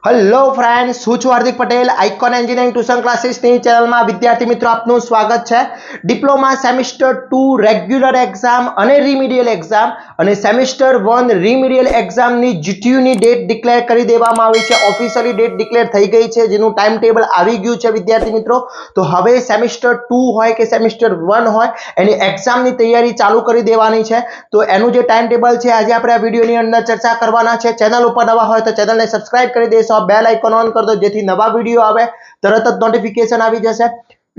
Hello friends, હું છું Hardik Patel. Icon engineering tuition ક્લાસીસની ચેનલમાં વિદ્યાર્થી મિત્રો આપનું સ્વાગત છે. ડિપ્લોમા સેમિસ્ટર 2 રેગ્યુલર એક્ઝામ અને રીમિડિયલ એક્ઝામ અને સેમિસ્ટર 1 રીમિડિયલ એક્ઝામની જીટીયુની ડેટ ડિક્લેર કરી દેવામાં આવી છે. ઓફિશિયલી ડેટ ડિક્લેર થઈ ગઈ છે, જેનું ટાઈમ ટેબલ આવી ગયું છે વિદ્યાર્થી મિત્રો. તો હવે સેમિસ્ટર 2 હોય કે સેમિસ્ટર 1 હોય, એની એક્ઝામની તૈયારી ચાલુ કરી દેવાની છે. તો એનું જે ટાઈમ ટેબલ છે આજે આપણે આ વિડીયોની અંદર ચર્ચા કરવાના છે. ચેનલ ઉપર નવા હોય તો ચેનલને સબસ્ક્રાઇબ કરી દેશો, બેલ આઇકોન ઓન કરી દો જેથી નવા વિડીયો આવે તરત જ નોટિફિકેશન આવી જશે.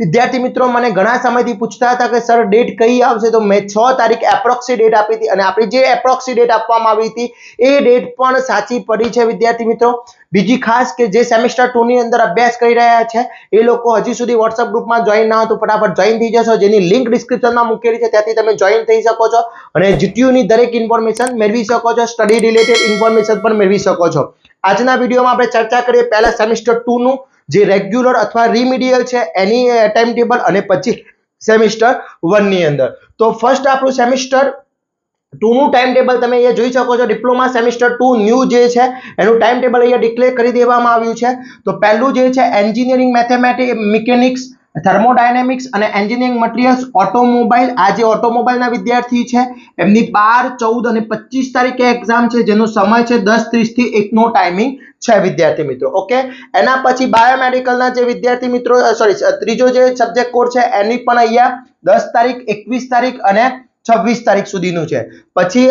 વિદ્યાર્થી મિત્રો મને ઘણા સમયથી પૂછતા હતા કે સર ડેટ કઈ આવશે, તો મેં 6 તારીખ એપ્રોક્સી ડેટ આપી હતી અને આપણી જે એપ્રોક્સી ડેટ આપવામાં આવી હતી એ ડેટ પણ સાચી પડી છે વિદ્યાર્થી મિત્રો. બીજી ખાસ કે જે સેમિસ્ટર 2 ની અંદર અભ્યાસ કરી રહ્યા છે એ લોકો હજી સુધી WhatsApp ગ્રુપમાં જોઈન ના હો તો ફટાફટ જોઈન થઈ જશો, જેની લિંક ડિસ્ક્રિપ્શનમાં મૂકેલી છે, ત્યાંથી તમે જોઈન થઈ શકો છો અને જીટીયુ ની દરેક ઇન્ફોર્મેશન મેળવી શકો છો, સ્ટડી રિલેટેડ ઇન્ફોર્મેશન પણ મેળવી શકો છો. આજના વિડીયોમાં આપણે ચર્ચા કરીએ પહેલા સેમિસ્ટર 2 નું જે રેગ્યુલર અથવા રીમિડિયલ છે એની ટાઈમ ટેબલ અને પછી સેમિસ્ટર 1 ની અંદર. તો ફર્સ્ટ આપણું સેમિસ્ટર 2 નું ટાઈમ ટેબલ તમે અહીંયા જોઈ શકો છો. ડિપ્લોમા સેમિસ્ટર 2 ન્યૂ જે છે એનું ટાઈમ ટેબલ અહીંયા ડિક્લેર કરી દેવામાં આવ્યું છે. તો પહેલું જે છે એન્જિનિયરિંગ મેથેમેટિક્સ, મિકેનિક્સ, થર્મોડાયનેમિક્સ અને એન્જિનિયરિંગ મટીરીયલ્સ, ઓટોમોબાઈલ. આ જે ઓટોમોબાઈલના વિદ્યાર્થી છે એમની 12, 14 અને 25 તારીખે એક્ઝામ છે, જેનો સમય છે 10:30 થી 1 નો ટાઈમિંગ છે વિદ્યાર્થી મિત્રો. ઓકે, એના પછી બાયોમેડિકલના જે વિદ્યાર્થી મિત્રો ત્રીજો જે સબ્જેક્ટ કોડ છે એની પણ અહીંયા 10 તારીખ, 21 તારીખ અને 26 તારીખ સુધીનું છે. પછી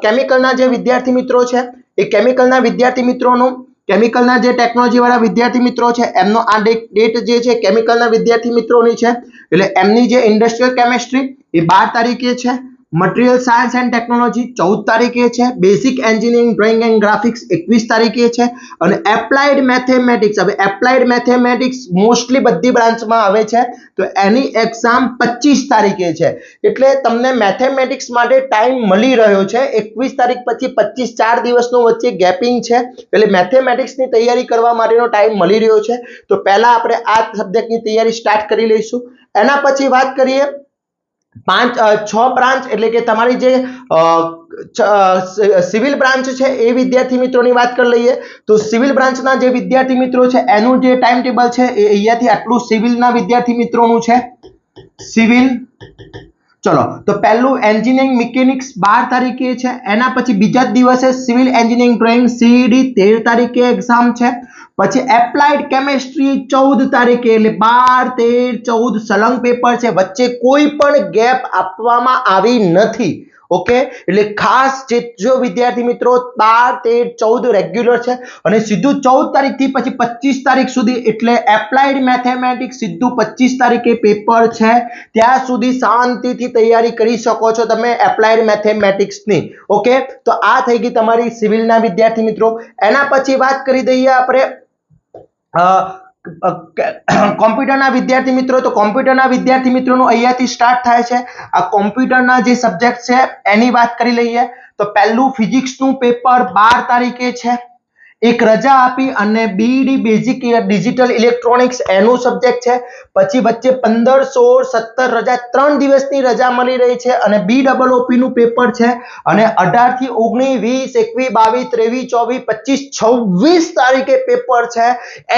કેમિકલના જે વિદ્યાર્થી મિત્રો છે એ કેમિકલના વિદ્યાર્થી મિત્રોનું કેમિકલના જે ટેકનોલોજી વાળા વિદ્યાર્થી મિત્રો છે એમનો આ ડેટ જે છે કેમિકલના વિદ્યાર્થી મિત્રોની છે, એટલે એમની જે ઇન્ડસ્ટ્રીયલ કેમિસ્ટ્રી એ 12 તારીખે છે, મટીરિયલ સાયન્સ એન્ડ ટેકનોલોજી 14 તારીખે છે, basic engineering drawing and graphics 21 તારીખે છે અને એપ્લાઇડ મેથેમેટિક્સ. હવે એપ્લાઇડ મેથેમેટિક્સ મોસ્ટલી બધી બ્રાન્ચમાં આવે છે તો એની એક્ઝામ 25 તારીખે છે. એટલે તમને મેથેમેટિક્સ માટે ટાઈમ મળી રહ્યો છે. 21 તારીખ પછી 25, 4 દિવસનો વચ્ચે ગેપિંગ છે, એટલે મેથેમેટિક્સની તૈયારી કરવા માટેનો ટાઈમ મળી રહ્યો છે. તો પહેલા આપણે આ સબ્જેક્ટની તૈયારી સ્ટાર્ટ કરી લઈશું. એના પછી વાત કરીએ 6 બ્રાન્ચ, એટલે કે તમારી જે સિવિલ બ્રાન્ચ છે એ વિદ્યાર્થી મિત્રોની વાત કરી લઈએ. તો સિવિલ બ્રાન્ચના જે વિદ્યાર્થી મિત્રો છે એનું જે ટાઈમ ટેબલ છે એ અહીંયાથી આટલું સિવિલના વિદ્યાર્થી મિત્રોનું છે. સિવિલ, ચલો તો પહેલું એન્જિનિયરિંગ મિકેનિક્સ 12 તારીખે છે. એના પછી બીજા જ દિવસે સિવિલ એન્જિનિયરિંગ ડ્રોઈંગ સીઈડી 13 તારીખે એક્ઝામ છે. પછી એપ્લાઇડ કેમિસ્ટ્રી 14 તારીખે, એટલે 12, 13, 14 સલંગ પેપર છે, વચ્ચે કોઈ પણ ગેપ આપવામાં આવી નથી. ઓકે, એટલે ખાસ જો વિદ્યાર્થી મિત્રો 12, 13, 14 રેગ્યુલર છે અને સીધું 14 તારીખથી પછી 25 તારીખ સુધી, એટલે એપ્લાઇડ મેથેમેટિક્સ સીધું 25 તારીખે પેપર છે. ત્યાં સુધી શાંતિથી તૈયારી કરી શકો છો તમે એપ્લાઇડ મેથેમેટિક્સની. ઓકે, તો આ થઈ ગઈ તમારી સિવિલના વિદ્યાર્થી મિત્રો. એના પછી વાત કરી દઈએ આપણે કોમ્પ્યુટરના વિદ્યાર્થી મિત્રો. તો કોમ્પ્યુટરના વિદ્યાર્થી મિત્રોનું અહીંયાથી સ્ટાર્ટ થાય છે. આ કોમ્પ્યુટરના જે સબ્જેક્ટ છે એની વાત કરી લઈએ. તો પહેલું ફિઝિક્સનું પેપર 12 તારીખે છે. એક રજા આપી અને બીડી બેઝિક ડિજિટલ ઇલેક્ટ્રોનિક્સ એનું સબ્જેક્ટ છે. પછી વચ્ચે 15, 16, 17 રજા, 3 દિવસની રજા મળી રહી છે અને BOOP નું પેપર છે અને 18 થી 19, 20, 21, 22, 23, 24, 26 તારીખે પેપર છે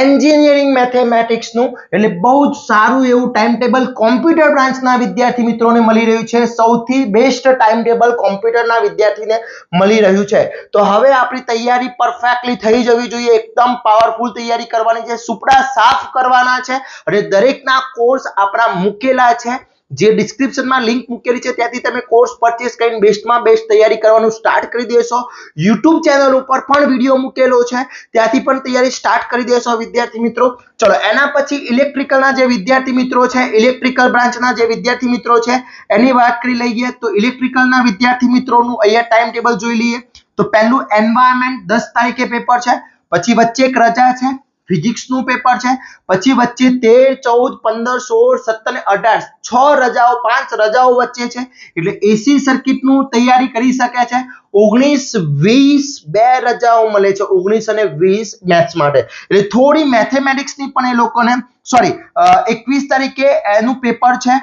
એન્જિનિયરિંગ મેથેમેટિક્સનું. એટલે બહુ જ સારું એવું ટાઈમ ટેબલ કોમ્પ્યુટર બ્રાન્ચના વિદ્યાર્થી મિત્રોને મળી રહ્યું છે. સૌથી બેસ્ટ ટાઈમ ટેબલ કોમ્પ્યુટરના વિદ્યાર્થીને મળી રહ્યું છે. તો હવે આપણી તૈયારી પરફેક્ટલી થઈ જવી જોઈએ. એકદમ પાવરફુલ તૈયારી કરવાની છે, સુપડા સાફ કરવાના છે અને દરેકના કોર્સ આપણા મૂકેલા છે, જે ડિસ્ક્રિપ્શનમાં લિંક મૂકેલી છે ત્યાંથી તમે કોર્સ પરચેસ કરીને બેસ્ટમાં બેસ્ટ તૈયારી કરવાનું સ્ટાર્ટ કરી દેશો. YouTube ચેનલ ઉપર પણ વિડીયો મૂકેલો છે, ત્યાંથી પણ તૈયારી સ્ટાર્ટ કરી દેશો વિદ્યાર્થી મિત્રો. ચલો એના પછી ઇલેક્ટ્રિકલના જે વિદ્યાર્થી મિત્રો છે, ઇલેક્ટ્રિકલ બ્રાન્ચના જે વિદ્યાર્થી મિત્રો છે એની વાત કરી લઈએ. તો ઇલેક્ટ્રિકલના વિદ્યાર્થી મિત્રોનું અહીંયા ટાઈમ ટેબલ જોઈ લઈએ. તો પહેલું એન્વાયરમેન્ટ 10 તારીખે પેપર છે. પછી વચ્ચે એક રજા છે, ફિઝિક્સનું પેપર છે. પછી વચ્ચે 13, 14, 15, 16, 17 અને 18 6 રજાઓ, 5 રજાઓ વચ્ચે છે, એટલે એસી સર્કિટનું તૈયારી કરી શકે છે. 19 20 બે રજાઓ મળે છે 19 અને 20 મેથ્સ માટે એટલે થોડી મેથેમેટિક્સ ની પણ એ લોકોને સોરી 21 તારીખે એનું પેપર છે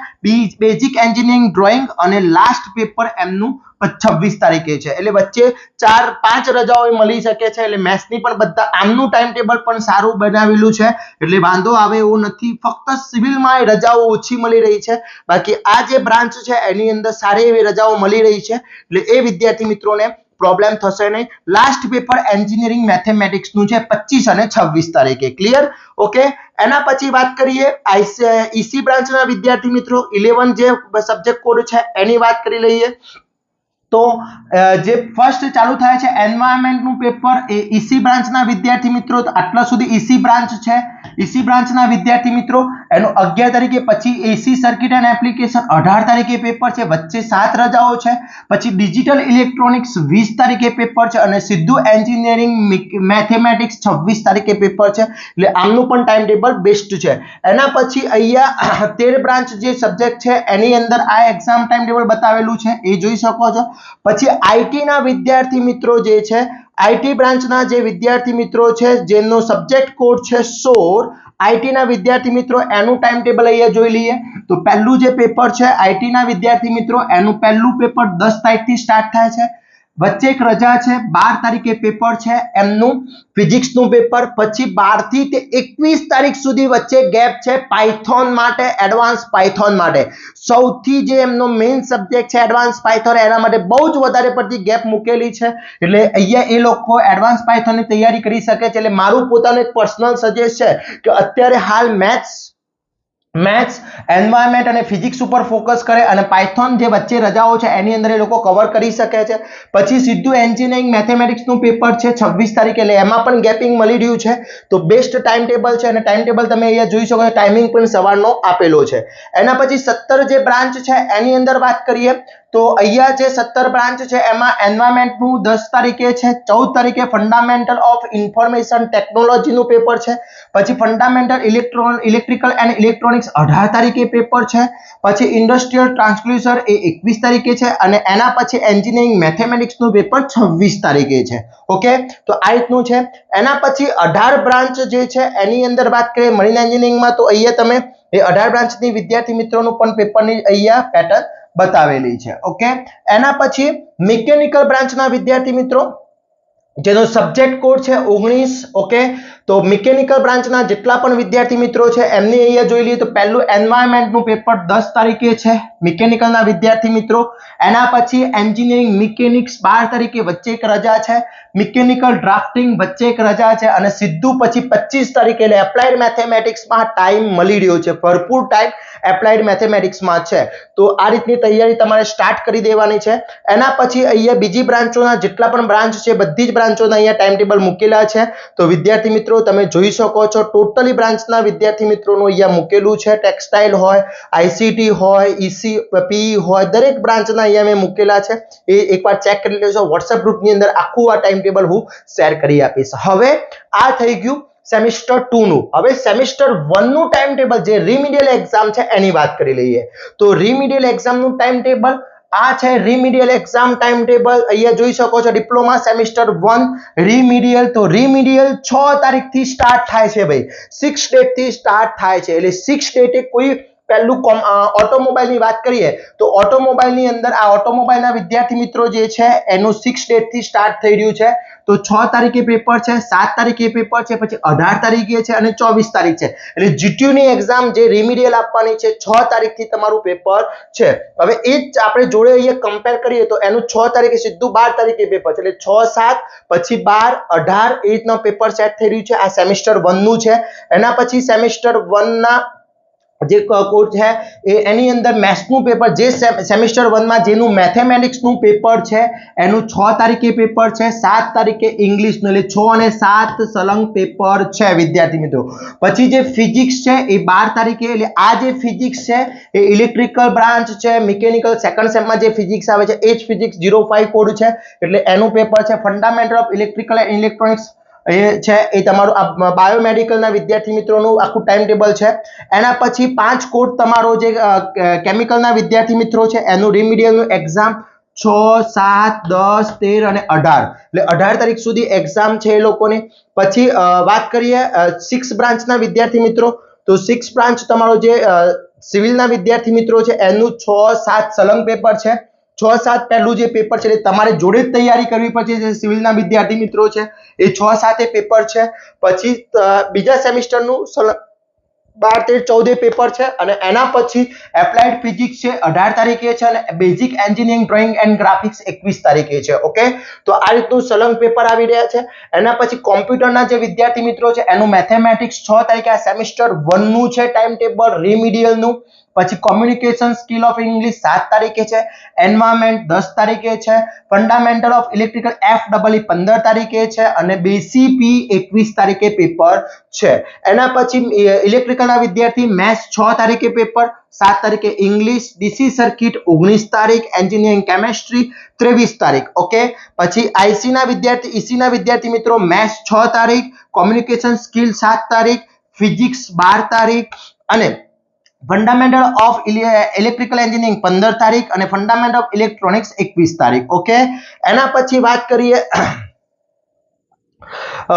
બેઝિક એન્જિનિયરિંગ ડ્રોઈંગ અને લાસ્ટ પેપર એમનું 26 તારીખે છે એટલે વચ્ચે 4-5 રજાઓ મળી શકે છે એટલે મેથ્સ ની પણ બધા આમનું ટાઈમ ટેબલ પણ સારું બનાવેલું છે એટલે વાંધો આવે એવું નથી ફક્ત સિવિલ માં રજાઓ ઓછી મળી રહી છે બાકી આ જે બ્રાન્ચ છે એની અંદર સારી એવી રજાઓ મળી રહી છે એટલે એ વિદ્યાર્થી મિત્રોને પ્રોબ્લેમ થશે નહીં લાસ્ટ પેપર એન્જિનિયરિંગ મેથેમેટિક્સ નું છે 25 અને 26 તારીખે ક્લિયર ઓકે એના પછી વાત કરીએ ઈસી બ્રાન્ચ ના વિદ્યાર્થી મિત્રો 11 જે સબ્જેક્ટ કોડ છે એની વાત કરી લઈએ તો જે ફર્સ્ટ ચાલુ થાય છે એન્વાયરમેન્ટ નું પેપર એ ઈસી બ્રાન્ચ ના વિદ્યાર્થી મિત્રો આટલા સુધી ઈસી બ્રાન્ચ છે ઈસી બ્રાન્ચ ના વિદ્યાર્થી મિત્રો એનો 11 તારીખે પછી એસી સર્કિટ એન્ડ એપ્લિકેશન 18 તારીખે પેપર છે વચ્ચે 7 રજાઓ છે પછી ડિજિટલ ઇલેક્ટ્રોનિક્સ 20 તારીખે પેપર છે અને સીધું એન્જિનિયરિંગ મેથેમેટિક્સ 26 તારીખે પેપર છે એટલે આમનું પણ ટાઈમ ટેબલ બેસ્ટ છે એના પછી અહીંયા 13 બ્રાન્ચ જે સબ્જેક્ટ છે એની અંદર આ એક્ઝામ ટાઈમ ટેબલ બતાવેલું છે એ જોઈ શકો છો પછી આઈટી ના વિદ્યાર્થી મિત્રો જે છે આઈટી બ્રાન્ચ ના જે વિદ્યાર્થી મિત્રો છે જેનો સબ્જેક્ટ કોડ છે 16 આઈટી ના વિદ્યાર્થી મિત્રો એનું ટાઈમ ટેબલ અહીંયા જોઈ લઈએ તો પહેલું જે પેપર છે આઈટી ના વિદ્યાર્થી મિત્રો એનું પહેલું પેપર 10 તારીખથી સ્ટાર્ટ થાય છે વચ્ચે એક રજા છે 12 તારીખે પેપર છે એમનું ફિઝિક્સ નું પેપર પછી 12 થી તે 21 તારીખ સુધી વચ્ચે ગેપ છે પાયથોન માટે એડવાન્સ પાયથોન માટે સૌથી જે એમનો મેઇન સબ્જેક્ટ છે એડવાન્સ પાયથોન એના માટે બહુ જ વધારે પડતી ગેપ મૂકેલી છે એટલે અહીંયા એ લોકો એડવાન્સ પાયથોન ની તૈયારી કરી શકે છે એટલે મારું પોતાનું એક પર્સનલ સજેસ્ટ છે કે અત્યારે હાલ મેથ્સ એન્વાયરમેન્ટ અને ફિઝિક્સ ઉપર ફોકસ કરે અને પાયથોન જે વચ્ચે રજાઓ છે એની અંદર એ લોકો કવર કરી શકે છે પછી સીધું એન્જિનિયરિંગ મેથેમેટિક્સ નું પેપર છે 26 તારીખે એટલે એમાં પણ ગેપિંગ મળી રહ્યું છે તો બેસ્ટ ટાઈમ ટેબલ છે અને ટાઈમ ટેબલ તમે અહીંયા જોઈ શકો છો ટાઈમિંગ પણ સવારનો આપેલો છે એના પછી 17 જે બ્રાન્ચ છે એની અંદર વાત કરીએ તો અહીંયા જે 17 બ્રાન્ચ છે એમાં એન્વાયરમેન્ટ નું 10 તારીખે છે 14 તારીખે ફંડામેન્ટલ ઓફ ઇન્ફોર્મેશન ટેકનોલોજી નું પેપર છે પછી ફંડામેન્ટલ ઇલેક્ટ્રિકલ એન્ડ ઇલેક્ટ્રોનિક્સ 18 તારીખે પેપર છે પછી ઇન્ડસ્ટ્રીયલ ટ્રાન્સડ્યુસર એ 21 તારીખે છે અને એના પછી એન્જિનિયરિંગ મેથેમેટિક્સ નું પેપર 26 તારીખે છે ઓકે તો આ રીતનું છે એના પછી 18 બ્રાન્ચ જે છે એની અંદર વાત કરીએ મરીન એન્જિનિયરિંગ માં તો અહીંયા તમે એ 18 બ્રાન્ચ ની વિદ્યાર્થી મિત્રોનું પણ પેપરની અહીંયા પેટર્ન બતાવેલી છે ઓકે એના પછી મિકેનિકલ બ્રાન્ચ ના વિદ્યાર્થી મિત્રો જેનો સબ્જેક્ટ કોડ છે 19 ઓકે તો મિકેનિકલ બ્રાન્ચના જેટલા પણ વિદ્યાર્થી મિત્રો છે એમની અહીંયા જોઈ લઈએ તો પહેલું એન્વાયરમેન્ટ નું પેપર 10 તારીખે છે મિકેનિકલ ના વિદ્યાર્થી મિત્રો એના પછી એન્જિનિયરિંગ મિકેનિક્સ 12 તારીખે વચ્ચે એક રજા છે મિકેનિકલ ડ્રાફ્ટિંગ વચ્ચે એક રજા છે અને સીધું પછી 25 તારીખે એટલે એપ્લાઇડ મેથેમેટિક્સ માં ટાઈમ મળી રહ્યો છે ભરપૂર ટાઈમ એપ્લાઇડ મેથેમેટિક્સ માં છે તો આ રીતની તૈયારી તમારે સ્ટાર્ટ કરી દેવાની છે એના પછી અહીંયા બીજી બ્રાન્ચોના જેટલા પણ બ્રાન્ચ છે બધી જ બ્રાન્ચોના અહીંયા ટાઈમ ટેબલ મૂકેલા છે તો વિદ્યાર્થી મિત્રો તમે જોઈ શકો છો ટોટલી બ્રાન્ચના વિદ્યાર્થી મિત્રોનું અહીંયા મૂકેલું છે ટેક્સટાઇલ હોય આઈસીટી હોય ઈસી પીઈ હોય દરેક બ્રાન્ચના અહીંયા મેં મૂકેલા છે એ એકવાર ચેક કરી લેજો WhatsApp ગ્રુપની અંદર આખું આ ટાઈમ ટેબલ હું શેર કરી આપીશ હવે આ થઈ ગયું સેમિસ્ટર 2 નું હવે સેમિસ્ટર 1 નું ટાઈમ ટેબલ જે રીમિડિયલ એક્ઝામ છે એની વાત કરી લઈએ તો રીમિડિયલ એક્ઝામ નું ટાઈમ ટેબલ આ છે રીમિડિયલ એક્ઝામ ટાઈમ ટેબલ અહીંયા જોઈ શકો છો ડિપ્લોમા સેમિસ્ટર 1 રીમિડિયલ તો રીમિડિયલ 6 તારીખથી સ્ટાર્ટ થાય છે ભાઈ 6 ડેટ થી સ્ટાર્ટ થાય છે એટલે 6 ડેટે કોઈ પહેલું ઓટોમોબાઈલ ની વાત કરીએ તો ઓટોમોબાઈલ ની અંદર આ ઓટોમોબાઈલ ના વિદ્યાર્થી મિત્રો જે છે એનું 6 ડેટ થી સ્ટાર્ટ થઈ રહ્યું છે તો 6 તારીખે પેપર છે 7 તારીખે પેપર છે પછી 18 તારીખે છે અને 24 તારીખ છે એટલે જીટીયુ ની એક્ઝામ જે રીમિડિયલ આપવાની છે 6 તારીખથી તમારું પેપર છે હવે એ જ આપણે જોડે અહીંયા કમ્પેર કરીએ તો એનું 6 તારીખે સીધું 12 તારીખે પેપર છે એટલે 6 7 પછી 12 18 એ રીતના પેપર સેટ થઈ રહ્યું છે આ સેમિસ્ટર 1 નું છે એના પછી સેમિસ્ટર 1 ના જે કોર્સ છે એની અંદર મેથ્સ નું પેપર જે સેમિસ્ટર 1 માં જેનું મેથેમેટિક્સ નું પેપર છે એનું 6 તારીખે પેપર છે 7 તારીખે ઇંગ્લિશ નું એટલે 6 અને 7 સલંગ પેપર છે વિદ્યાર્થી મિત્રો પછી જે ફિઝિક્સ છે એ 12 તારીખે એટલે આ જે ફિઝિક્સ છે એ ઇલેક્ટ્રિકલ બ્રાન્ચ છે મિકેનિકલ સેકન્ડ સેમ માં જે ફિઝિક્સ આવે છે એ જ ફિઝિક્સ 05 કોડ છે એટલે એનું પેપર છે fundamental of electrical and electronics એ છે એ તમારું બાયોમેડિકલ ના વિદ્યાર્થી મિત્રોનું આખું ટાઈમ ટેબલ છે એના પછી 5 કોડ તમારો જે કેમિકલ ના વિદ્યાર્થી મિત્રો છે એનું રીમિડિયલ નું એક્ઝામ 6, 7, 10, 13 અને 18 એટલે 18 તારીખ સુધી એક્ઝામ છે એ લોકોની. પછી વાત કરીએ 6 બ્રાન્ચના વિદ્યાર્થી મિત્રો, તો 6 બ્રાન્ચ તમારો જે સિવિલના વિદ્યાર્થી મિત્રો છે એનું 6, 7 સલંગ પેપર છે. 6, 7 પહેલું જે પેપર છે એ તમારે જોડે જ તૈયારી કરવી પડશે. જે સિવિલના વિદ્યાર્થી મિત્રો છે એ 6, 7 પેપર છે. પછી બીજા સેમિસ્ટરનું 12, 13, 14 પેપર છે અને એના પછી એપ્લાઇડ ફિઝિક્સ છે 18 તારીખે છે અને basic engineering drawing and graphics 21 તારીખે છે. ઓકે, તો આ રીતનું સલંગ પેપર આવી રહ્યા છે. એના પછી કોમ્પ્યુટરના જે વિદ્યાર્થી મિત્રો છે એનું મેથેમેટિક્સ 6 તારીખે આ સેમિસ્ટર 1 નું છે ટાઈમ ટેબલ રીમિડિયલ નું. પછી કોમ્યુનિકેશન સ્કિલ ઓફ ઇંગ્લિશ 7 તારીખે છે, એન્વાયરમેન્ટ 10 તારીખે છે, ફંડામેન્ટલ ઓફ ઇલેક્ટ્રિકલ FEE 15 તારીખે છે અને બેસીપી 21 તારીખે પેપર છે. એના પછી ઇલેક્ટ્રિકલના વિદ્યાર્થી મેથ્સ 6 તારીખે પેપર, 7 તારીખે ઇંગ્લિશ, ડીસી સર્કિટ 19 તારીખ, એન્જિનિયરિંગ કેમેસ્ટ્રી 23 તારીખ. ઓકે, પછી આઈસીના વિદ્યાર્થી મિત્રો મેથ્સ 6 તારીખ, કોમ્યુનિકેશન સ્કિલ 7 તારીખ, ફિઝિક્સ 12 તારીખ અને ફંડામેન્ટલ ઓફ ઇલેક્ટ્રિકલ એન્જિનિયરિંગ 15 તારીખ અને ફંડામેન્ટ ઓફ ઇલેક્ટ્રોનિક્સ 21 તારીખ. ઓકે, એના પછી વાત કરીએ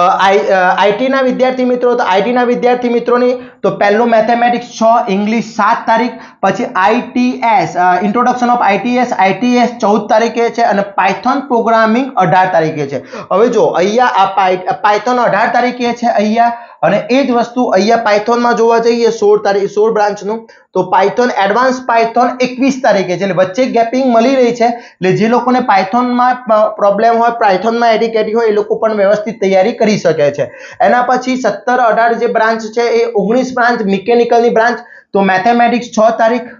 આઈટીના વિદ્યાર્થી મિત્રો, તો આઈટીના વિદ્યાર્થી મિત્રોની તો પહેલું મેથેમેટિક્સ 6, ઇંગ્લિશ 7 તારીખ, પછી આઈટીએસ ઇન્ટ્રોડક્શન ઓફ આઈટીએસ 14 તારીખે છે અને પાયથોન પ્રોગ્રામિંગ 18 તારીખે છે. હવે જો અહીંયા આ પાયથોન 18 તારીખે છે અહીંયા, અને એ જ વસ્તુ અહીંયા પાયથોનમાં જોવા જઈએ 16 બ્રાન્ચનું તો પાયથોન એડવાન્સ પાયથોન 21 તારીખે છે. એટલે વચ્ચે ગેપિંગ મળી રહી છે. એટલે જે લોકોને પાયથોનમાં પ્રોબ્લેમ હોય, પાયથોનમાં એડિકેટી હોય એ લોકો પણ વ્યવસ્થિત તૈયારી કરી શકે છે. એના પછી 17, 18 જે બ્રાન્ચ છે એ 19 બ્રાન્ચ મિકેનિકલની બ્રાન્ચ, તો મેથેમેટિક્સ 6 તારીખ,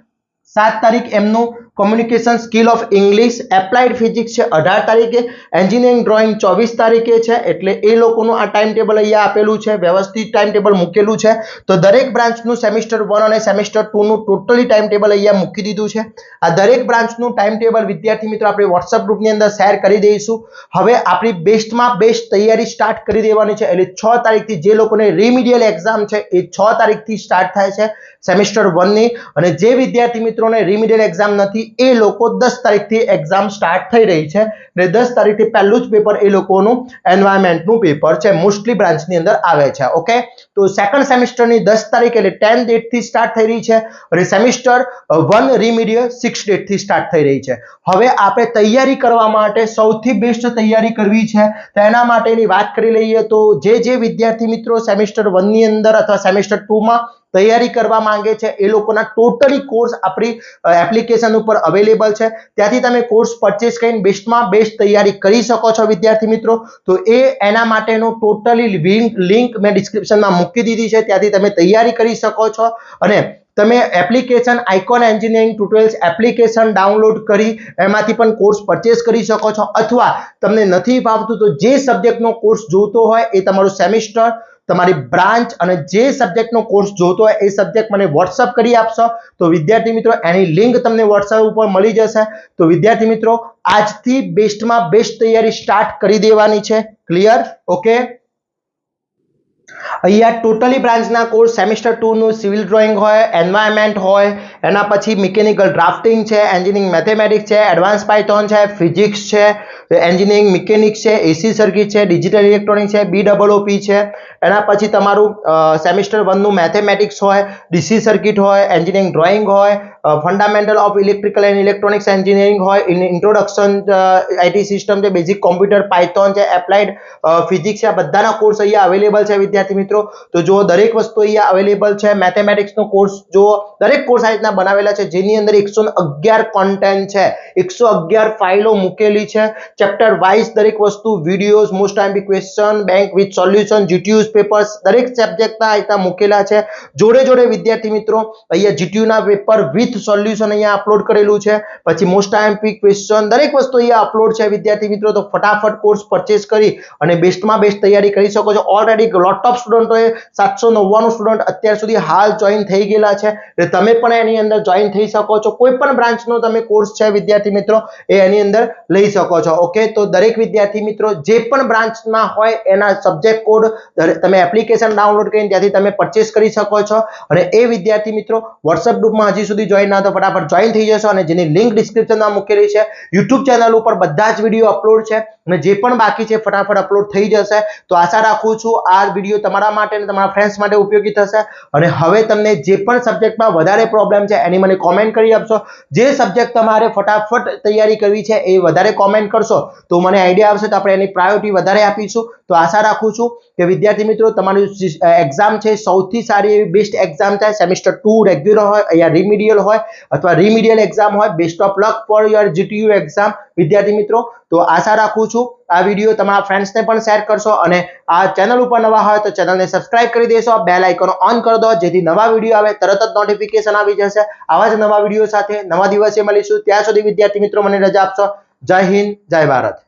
7 તારીખ એમનું, communication skill of English, applied physics છે 18 તારીખે, એન્જિનિયરિંગ ડ્રોઈંગ 24 તારીખે છે. એટલે એ લોકોનું આ ટાઈમ ટેબલ અહીંયા આપેલું છે, વ્યવસ્થિત ટાઈમ ટેબલ મૂકેલું છે. તો દરેક બ્રાન્ચનું સેમિસ્ટર 1 અને સેમિસ્ટર 2 નું ટોટલી ટાઈમ ટેબલ અહીંયા મૂકી દીધું છે. આ દરેક બ્રાન્ચનું ટાઈમ ટેબલ વિદ્યાર્થી મિત્રો આપણે વોટ્સઅપ ગ્રુપની અંદર શેર કરી દઈશું. હવે આપણી બેસ્ટમાં બેસ્ટ તૈયારી સ્ટાર્ટ કરી દેવાની છે. એટલે 6 તારીખથી જે લોકોને રીમિડિયલ એક્ઝામ છે એ 6 તારીખથી સ્ટાર્ટ થાય છે સેમિસ્ટર 1 ની, અને જે વિદ્યાર્થી મિત્રોને રીમિડિયલ એક્ઝામ નથી એ લોકો 10 તારીખથી એક્ઝામ સ્ટાર્ટ થઈ રહી છે. એટલે 10 તારીખથી પહેલું જ પેપર એ લોકોનું એન્વાયરમેન્ટનું પેપર છે, મોસ્ટલી બ્રાન્ચની અંદર આવે છે. ઓકે, તો સેકન્ડ સેમિસ્ટરની 10 તારીખ એટલે 10 ડેટથી સ્ટાર્ટ થઈ રહી છે અને સેમિસ્ટર 1 રીમિડિયલ 6 ડેટથી સ્ટાર્ટ થઈ રહી છે. હવે આપણે તૈયારી કરવા માટે સૌથી બેસ્ટ તૈયારી કરવી છે તો એના માટેની વાત કરી લઈએ. તો જે વિદ્યાર્થી મિત્રો સેમિસ્ટર 1 ની અંદર અથવા સેમિસ્ટર 2 માં તૈયારી કરવા માંગે છે એ લોકોના ટોટલી કોર્સ આપણી એપ્લિકેશન ઉપર અવેલેબલ છે. ત્યાંથી તમે કોર્સ પરચેસ કરીને બેસ્ટમાં બેસ્ટ તૈયારી કરી શકો છો વિદ્યાર્થી મિત્રો. તો એના માટેનું ટોટલી લિંક મેં ડિસ્ક્રિપ્શનમાં મૂકી દીધી છે, ત્યાંથી તમે તૈયારી કરી શકો છો. અને તમે application icon engineering tutorials application download કરી એમાંથી પણ કોર્સ પરચેસ કરી શકો છો, અથવા તમને નથી ફાવતું તો જે સબ્જેક્ટનો કોર્સ જોતો હોય એ તમારું સેમિસ્ટર, તમારી બ્રાન્ચ અને જે સબ્જેક્ટનો કોર્સ જોતો હોય એ સબ્જેક્ટ મને વોટ્સઅપ કરી આપશો તો વિદ્યાર્થી મિત્રો એની લિંક તમને વોટ્સઅપ ઉપર મળી જશે. તો વિદ્યાર્થી મિત્રો આજથી બેસ્ટમાં બેસ્ટ તૈયારી સ્ટાર્ટ કરી દેવાની છે. ક્લિયર? ઓકે, અહીંયા ટોટલી બ્રાન્ચના કોર્સ સેમિસ્ટર 2 નું સિવિલ ડ્રોઈંગ હોય, એન્વાયરમેન્ટ હોય, એના પછી મિકેનિકલ ડ્રાફ્ટિંગ છે, એન્જિનિયરિંગ મેથેમેટિક્સ છે, એડવાન્સ પાયથોન છે, ફિઝિક્સ છે, એન્જિનિયરિંગ મિકેનિક્સ છે, એસી સર્કિટ છે, ડિજિટલ ઇલેક્ટ્રોનિક્સ છે, BOOP છે. એના પછી તમારું સેમિસ્ટર 1 નું મેથેમેટિક્સ હોય, ડીસી સર્કિટ હોય, એન્જિનિયરિંગ ડ્રોઈંગ હોય, fundamental of electrical and electronics engineering હોય, ઇન્ટ્રોડક્શન આઈટી સિસ્ટમ છે, બેઝિક કોમ્પ્યુટર, પાયથોન છે, એપ્લાઇડ ફિઝિક્સ છે, આ બધાના કોર્સ અહીંયા અવેલેબલ છે વિદ્યાર્થી મિત્રો. તો જો દરેક વસ્તુ અહીંયા અવેલેબલ છે. મેથેમેટિક્સનો કોર્સ જો દરેક કોર્સ આ રીતના બનાવેલા છે જેની અંદર 111 કોન્ટેન્ટ છે, 111 ફાઇલો મૂકેલી છે, ચેપ્ટર વાઇઝ દરેક વસ્તુ, videos, most IMP question, bank with solution, GTU's papers દરેક સબ્જેક્ટના અહીંયા મૂકેલા છે. જોડે જોડે વિદ્યાર્થી મિત્રો અહીંયા જીટીયુના પેપર વિથ સોલ્યુશન અહીંયા અપલોડ કરેલું છે. પછી મોસ્ટ આઈએમપી ક્વેશ્ચન દરેક વસ્તુ અહીંયા અપલોડ છે વિદ્યાર્થી મિત્રો. તો ફટાફટ કોર્સ પરચેસ કરી અને બેસ્ટમાં બેસ્ટ તૈયારી કરી શકો છો. ઓલરેડી લોટ ઓફ સ્ટુડન્ટોએ 799 સ્ટુડન્ટ અત્યાર સુધી હાલ જોઈન થઈ ગયેલા છે એટલે તમે પણ એની અંદર જોઈન થઈ શકો છો કોઈ પણ બ્રાન્ચનો તમે કોર્સ છે વિદ્યાર્થી મિત્રો એ એની અંદર લઈ શકો છો ઓકે તો દરેક વિદ્યાર્થી મિત્રો જે પણ બ્રાન્ચમાં હોય એના સબ્જેક્ટ કોડ તમે એપ્લિકેશન ડાઉનલોડ કરીને ત્યાંથી તમે પરચેસ કરી શકો છો અને એ વિદ્યાર્થી મિત્રો WhatsApp ગ્રુપમાં હજી સુધી જોઈન ના તો ફટાફટ જોઈન થઈ જશો અને જેની લિંક ડિસ્ક્રિપ્શનમાં મૂકેલી છે YouTube ચેનલ ઉપર બધા જ વિડીયો અપલોડ છે અને જે પણ બાકી છે ફટાફટ અપલોડ થઈ જશે તો આશા રાખું છું આ વિડીયો તમારા માટે અને તમારા ફ્રેન્ડ્સ માટે ઉપયોગી થશે અને હવે તમને જે પણ સબ્જેક્ટમાં વધારે પ્રોબ્લેમ છે એની મને કોમેન્ટ કરી આપશો જે સબ્જેક્ટ તમારે ફટાફટ તૈયારી કરવી છે એ વધારે કોમેન્ટ કરશો તો મને આઈડિયા આવશે તો આપણે એની પ્રાયોરિટી વધારે આપીશું તો આશા રાખું છું કે વિદ્યાર્થી મિત્રો તમારું એક્ઝામ છે સૌથી સારી એવી બેસ્ટ એક્ઝામ થાય સેમેસ્ટર 2 રેગ્યુલર હોય અહીંયા રીમિડિયલ હોય અથવા રીમિડિયલ એક્ઝામ હોય best of luck for your GTU exam વિદ્યાર્થી મિત્રો તો આશા રાખું છું આ વિડીયો તમારા ફ્રેન્ડ્સને પણ શેર કરશો અને આ ચેનલ ઉપર નવા હોય તો ચેનલને સબસ્ક્રાઇબ કરી દેશો બેલ આઇકન ઓન કરી દો જેથી નવા વિડીયો આવે તરત જ નોટિફિકેશન આવી જશે આવા જ નવા વિડીયો સાથે નવા દિવસે મળીશું ત્યાં સુધી વિદ્યાર્થી મિત્રો મને રજા આપશો જય હિન્દ જય ભારત